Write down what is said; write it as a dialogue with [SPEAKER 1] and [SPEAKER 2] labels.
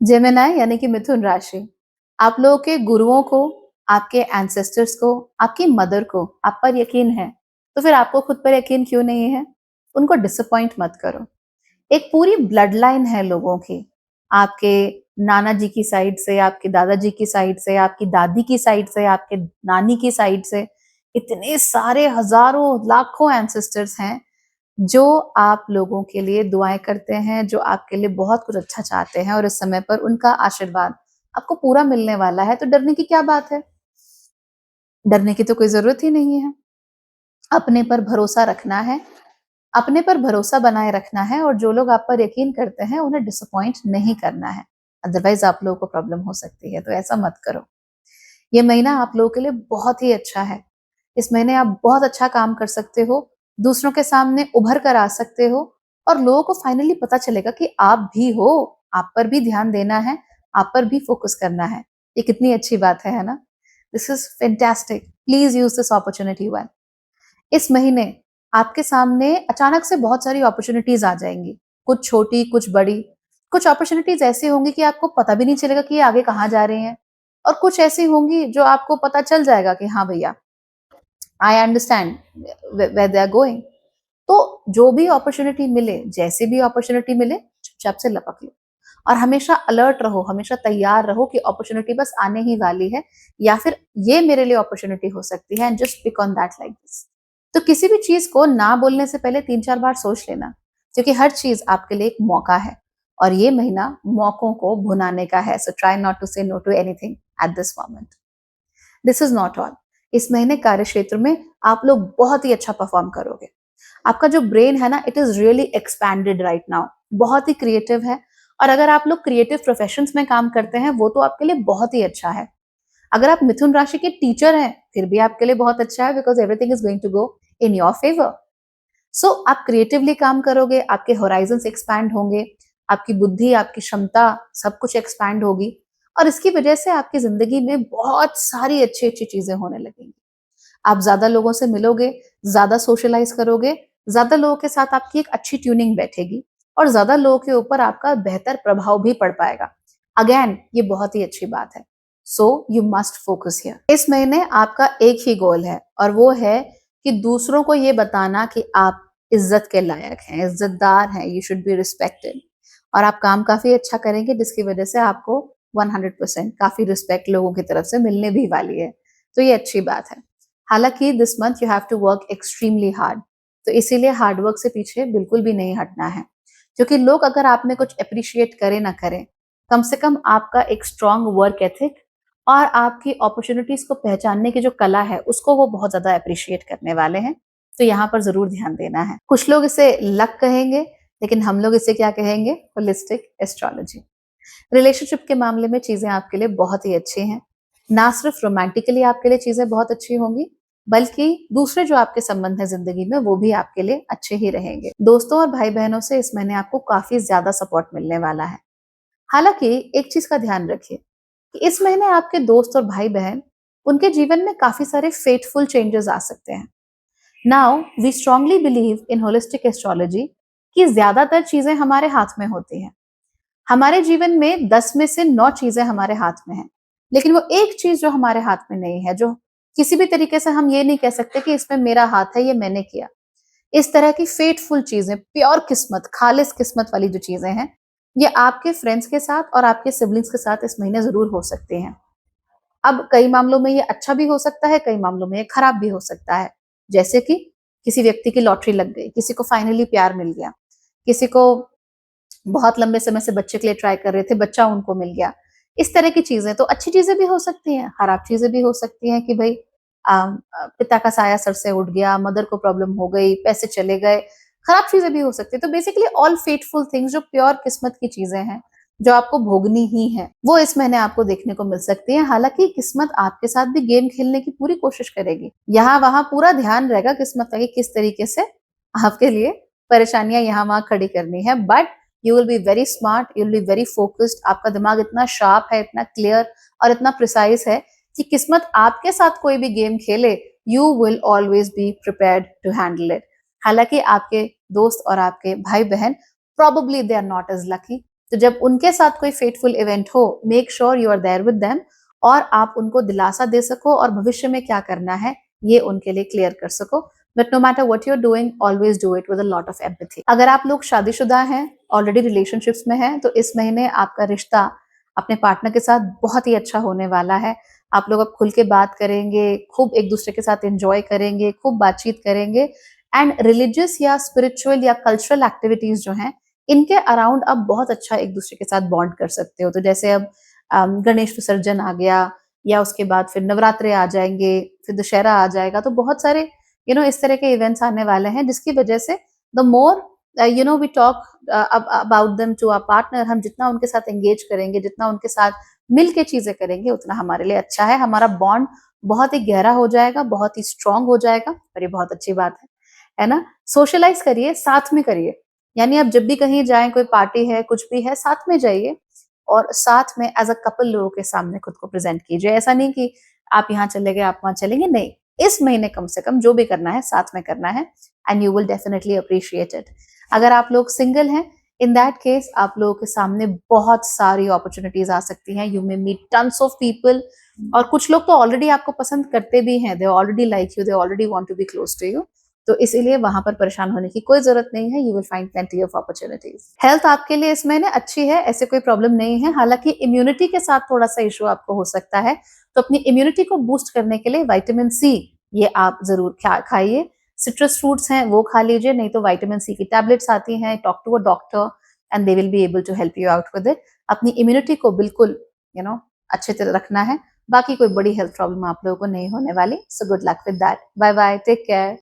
[SPEAKER 1] Gemini यानी कि मिथुन राशि, आप लोगों के गुरुओं को, आपके एंसेस्टर्स को, आपकी मदर को आप पर यकीन है, तो फिर आपको खुद पर यकीन क्यों नहीं है? उनको डिसअपॉइंट मत करो। एक पूरी ब्लड लाइन है लोगों की, आपके नाना जी की साइड से, आपके दादाजी की साइड से, आपकी दादी की साइड से, आपके नानी की साइड से, इतने सारे हजारों लाखों एंसेस्टर्स हैं जो आप लोगों के लिए दुआएं करते हैं, जो आपके लिए बहुत कुछ अच्छा चाहते हैं और इस समय पर उनका आशीर्वाद आपको पूरा मिलने वाला है। तो डरने की क्या बात है? डरने की तो कोई जरूरत ही नहीं है। अपने पर भरोसा रखना है, अपने पर भरोसा बनाए रखना है और जो लोग आप पर यकीन करते हैं उन्हें डिसअपॉइंट नहीं करना है, अदरवाइज आप लोगों को प्रॉब्लम हो सकती है, तो ऐसा मत करो। ये महीना आप लोगों के लिए बहुत ही अच्छा है। इस महीने आप बहुत अच्छा काम कर सकते हो, दूसरों के सामने उभर कर आ सकते हो और लोगों को फाइनली पता चलेगा कि आप भी हो, आप पर भी ध्यान देना है, आप पर भी फोकस करना है। ये कितनी अच्छी बात है ना? This is fantastic. Please use this opportunity well. इस महीने आपके सामने अचानक से बहुत सारी अपॉर्चुनिटीज आ जाएंगी, कुछ छोटी, कुछ बड़ी। कुछ अपॉर्चुनिटीज ऐसी होंगी कि आपको पता भी नहीं चलेगा कि ये आगे कहाँ जा रही हैं, और कुछ ऐसी होंगी जो आपको पता चल जाएगा कि हाँ भैया, I understand where they are going. तो जो भी अपॉर्चुनिटी मिले, जैसे भी अपॉर्चुनिटी मिले, चुपचाप से लपक लो और हमेशा अलर्ट रहो, हमेशा तैयार रहो कि अपॉर्चुनिटी बस आने ही वाली है, या फिर ये मेरे लिए अपॉर्चुनिटी हो सकती है, and just pick on that like this. तो किसी भी चीज को ना बोलने से पहले 3-4 बार सोच लेना, क्योंकि हर चीज आपके लिए एक मौका है और ये महीना मौकों को भुनाने का है। So try not to say no to anything at this moment. This is not all. इस महीने कार्य क्षेत्र में आप लोग बहुत ही अच्छा परफॉर्म करोगे। आपका जो ब्रेन है ना, it is really expanded right now, बहुत ही क्रिएटिव है। और अगर आप लोग क्रिएटिव प्रोफेशंस में काम करते हैं, वो तो आपके लिए बहुत ही अच्छा है। अगर आप मिथुन राशि के टीचर हैं, फिर भी आपके लिए बहुत अच्छा है, because everything is going to go in your favour. So आप क्रिएटिवली काम करोगे, आपके होराइजन एक्सपैंड होंगे, आपकी बुद्धि, आपकी क्षमता, सब कुछ एक्सपैंड होगी और इसकी वजह से आपकी जिंदगी में बहुत सारी अच्छी अच्छी चीजें होने लगेंगी। आप ज्यादा लोगों से मिलोगे, ज्यादा सोशलाइज करोगे, ज्यादा लोगों के साथ आपकी एक अच्छी ट्यूनिंग बैठेगी और ज्यादा लोगों के ऊपर आपका बेहतर प्रभाव भी पड़ पाएगा। अगेन, ये बहुत ही अच्छी बात है। So you must focus here. इस महीने आपका एक ही गोल है और वो है कि दूसरों को ये बताना कि आप इज्जत के लायक हैं, इज्जतदार हैं, यू शुड बी रिस्पेक्टेड। और आप काम काफी अच्छा करेंगे जिसकी वजह से आपको 100% काफी रिस्पेक्ट लोगों की तरफ से मिलने भी वाली है। तो ये अच्छी बात है। हालांकि this month you have to work extremely hard, तो इसीलिए हार्ड वर्क से पीछे बिल्कुल भी नहीं हटना है, क्योंकि लोग अगर आप में कुछ अप्रिशिएट करें ना करें, कम से कम आपका एक स्ट्रांग वर्क एथिक और आपकी अपॉर्चुनिटीज को पहचानने की जो कला है, उसको वो बहुत ज्यादा अप्रिशिएट करने वाले हैं। तो यहाँ पर जरूर ध्यान देना है। कुछ लोग इसे लक कहेंगे, लेकिन हम लोग इसे क्या कहेंगे? Holistic astrology. रिलेशनशिप के मामले में चीजें आपके लिए बहुत ही अच्छी हैं। ना सिर्फ रोमांटिकली आपके लिए चीजें बहुत अच्छी होंगी, बल्कि दूसरे जो आपके संबंध है जिंदगी में, वो भी आपके लिए अच्छे ही रहेंगे। दोस्तों और भाई बहनों से इस महीने आपको काफी ज्यादा सपोर्ट मिलने वाला है। हालांकि एक चीज का ध्यान रखिए कि इस महीने आपके दोस्त और भाई बहन, उनके जीवन में काफी सारे फेटफुल चेंजेस आ सकते हैं। Now we strongly believe in holistic astrology कि ज्यादातर चीजें हमारे हाथ में होती हैं। हमारे जीवन में 10 में से 9 चीजें हमारे हाथ में हैं, लेकिन वो एक चीज जो हमारे हाथ में नहीं है, जो किसी भी तरीके से हम ये नहीं कह सकते कि इसमें मेरा हाथ है, ये मैंने किया। इस तरह की फेटफुल चीजें, प्योर किस्मत, खालिस किस्मत वाली जो चीजें हैं, ये आपके फ्रेंड्स के साथ और आपके सिबलिंग्स के साथ इस महीने जरूर हो सकती हैं। अब कई मामलों में ये अच्छा भी हो सकता है, कई मामलों में ये खराब भी हो सकता है। जैसे कि किसी व्यक्ति की लॉटरी लग गई, किसी को फाइनली प्यार मिल गया, किसी को बहुत लंबे समय से बच्चे के लिए ट्राई कर रहे थे, बच्चा उनको मिल गया। इस तरह की चीजें तो अच्छी चीजें भी हो सकती हैं, खराब चीजें भी हो सकती हैं कि भाई पिता का साया सर से उठ गया, मदर को प्रॉब्लम हो गई, पैसे चले गए, खराब चीजें भी हो सकती है। तो बेसिकली ऑल फेटफुल थिंग्स, जो प्योर किस्मत की चीजें हैं, जो आपको भोगनी ही है, वो इस महीने आपको देखने को मिल सकती है। हालांकि किस्मत आपके साथ भी गेम खेलने की पूरी कोशिश करेगी, यहाँ वहां पूरा ध्यान रहेगा किस्मत का कि किस तरीके से आपके लिए परेशानियां यहाँ वहां खड़ी करनी है। But you will be very smart, you will be very focused. आपका दिमाग इतना शार्प है, इतना क्लियर और इतना प्रिसाइज है कि किस्मत आपके साथ कोई भी गेम खेले, you will always be prepared to handle it. हालांकि आपके दोस्त और आपके भाई बहन, probably they are not as lucky, तो जब उनके साथ कोई फेटफुल इवेंट हो, make sure you are there with them और आप उनको दिलासा दे सको और भविष्य में क्या करना है ये उनके लिए क्लियर कर सको। But no matter what you are doing, always do it with a lot of empathy. अगर आप लोग शादीशुदा हैं, ऑलरेडी रिलेशनशिप्स में हैं, तो इस महीने आपका रिश्ता अपने पार्टनर के साथ बहुत ही अच्छा होने वाला है। आप लोग अब खुल के बात करेंगे, खूब एक दूसरे के साथ एंजॉय करेंगे, खूब बातचीत करेंगे एंड रिलीजियस या स्पिरिचुअल या कल्चरल एक्टिविटीज जो हैं इनके अराउंड आप बहुत अच्छा एक दूसरे के साथ बॉन्ड कर सकते हो। तो जैसे अब गणेश विसर्जन आ गया या उसके बाद फिर नवरात्रे आ जाएंगे, फिर दशहरा आ जाएगा, तो बहुत सारे इस तरह के इवेंट्स आने वाले हैं जिसकी वजह से the more we talk about them to our partner, हम जितना उनके साथ एंगेज करेंगे, जितना उनके साथ मिल के चीजें करेंगे उतना हमारे लिए अच्छा है। हमारा बॉन्ड बहुत ही गहरा हो जाएगा, बहुत ही स्ट्रांग हो जाएगा और ये बहुत अच्छी बात है ना। सोशलाइज करिए, साथ में करिए, यानी आप जब भी कहीं जाएं, कोई पार्टी है, कुछ भी है, साथ में जाइए और साथ में एज अ कपल लोगों के सामने खुद को प्रेजेंट कीजिए। ऐसा नहीं कि आप यहाँ चले गए, आप वहां चलेंगे, नहीं, इस महीने कम से कम जो भी करना है साथ में करना है and you will definitely appreciate it. अगर आप लोग सिंगल हैं, इन दैट केस आप लोगों के सामने बहुत सारी अपॉर्चुनिटीज आ सकती हैं। You may meet tons of people और कुछ लोग तो ऑलरेडी आपको पसंद करते भी हैं, they already like you, they already want to be close to you. तो इसीलिए वहां पर परेशान होने की कोई जरूरत नहीं है, you will find plenty of opportunities. Health आपके लिए इस महीने अच्छी है, ऐसे कोई प्रॉब्लम नहीं है, हालांकि इम्यूनिटी के साथ थोड़ा सा इशू आपको हो सकता है। तो अपनी इम्यूनिटी को बूस्ट करने के लिए विटामिन सी ये आप जरूर खाइए। सिट्रस फ्रूट्स हैं वो खा लीजिए, नहीं तो विटामिन सी की टैबलेट्स आती हैं, talk to a doctor and they will be able to help you out with it. अपनी इम्यूनिटी को बिल्कुल अच्छे तरह रखना है, बाकी कोई बड़ी हेल्थ प्रॉब्लम आप लोगों को नहीं होने वाली। So good luck with that, bye bye, take care.